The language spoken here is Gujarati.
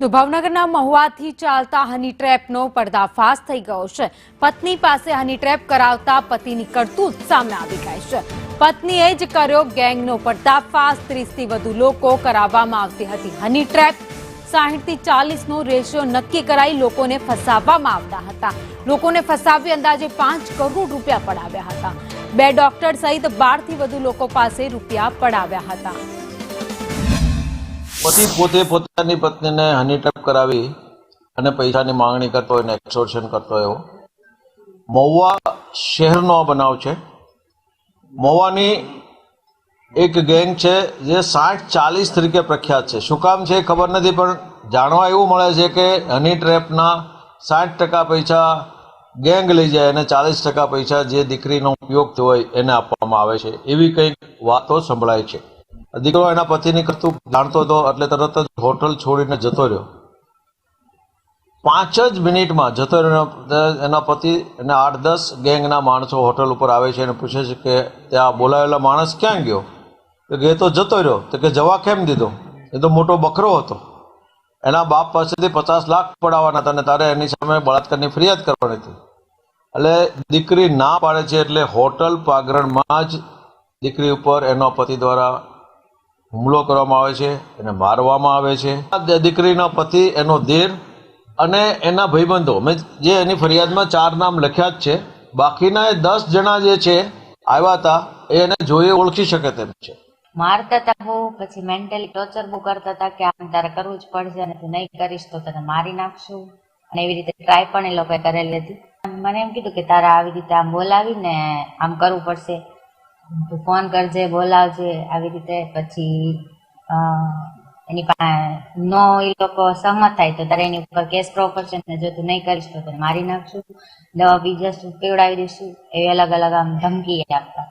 તો ભાવનગરના મહુવાથી ચાલતા હની ટ્રેપનો પર્દાફાશ થઈ ગયો છે। પત્ની પાસે હની ટ્રેપ કરાવતા પતિની કરતૂત સામે આવી ગઈ છે। પત્નીએ જ કર્યો ગેંગનો પર્દાફાશ। 30 થી વધુ લોકો કરાવવામાં આવતી હતી હની ટ્રેપ। 60 થી 40 નો રેશિયો નક્કી કરાઈ લોકોને ફસાવવામાં આવતા હતા। લોકોને ફસાવી અંદાજે 5 કરોડ રૂપિયા પડાવ્યા હતા। 2 ડોક્ટર સહિત 12 થી વધુ લોકો પાસે રૂપિયા પડાવ્યા હતા। पति पोते पोतानी पत्नी ने हनी ट्रेप करावी अने पैसानी मांगणी करतो होय ने एक्सटोर्शन करतो एवो महुआ शहेरनो बनाव छे। महुआनी एक गैंग छे जे 60-40 तरीके प्रख्यात छे। शुं काम छे खबर नथी, पण जाणवा एवुं मळे छे के हनी ट्रेपना 60% पैसा गैंग लई जाय अने 40% पैसा जे दीकरीनो उपयोग थयो होय एने आपवामां आवे छे। एवी कंईक वातो संभळाय छे। दीकरो एना पतिनी करतूत जाणतो હતો એટલે તરત જ હોટલ છોડીને જતો રહ્યો। 5 જ મિનિટમાં જતો રહ્યો। એના પતિ અને 8-10 ગેંગના માણસો હોટલ ઉપર આવે છે અને પૂછે છે કે ત્યાં બોલાવેલા માણસ ક્યાં ગયો? તો કે એ તો જતો રહ્યો। તો કે જવા કેમ દીધો? એ તો મોટો બકરો હતો, એના બાપ પાસેથી 50 લાખ પડાવવાના હતા અને તારે એની સામે બળાત્કારની ફરિયાદ કરવાની હતી। એટલે દીકરી ના પાડે છે એટલે હોટલ પાગરણમાં જ દીકરી ઉપર એનો પતિ દ્વારા હુમલો કરવામાં આવે છે, એને મારવામાં આવે છે। દીકરીનો પતિ, એનો દેર અને એના ભાઈબંધો, જે એની ફરિયાદમાં 4 નામ લખ્યા જ છે, બાકીના 10 જણા જે છે આવ્યા હતા એ એને જોઈએ ઓળખી શકે તેમ છે। મારતા હતા બહુ, પછી મેન્ટલી ટોર્ચર બહુ કરતા હતા કે આમ તારે કરવું જ પડશે અને તું નહીં કરીશ તો તને મારી નાખશું, અને એવી રીતે ટ્રાય પણ એ લોકોએ કરેલી હતી। મને એમ કીધું કે તારે આવી રીતે આમ બોલાવીને આમ કરવું પડશે, તું ફોન કરજે, બોલાવજે, આવી રીતે। પછી એની પાસે નો એ લોકો સહમત થાય તો તારે એની ઉપર કેસ કરવો પડશે ને જો તું નહીં કરીશ તો તને મારી નાખશું, દવા બીજા પીવડાવી દઈશું, એવી અલગ અલગ આમ ધમકી આપતા।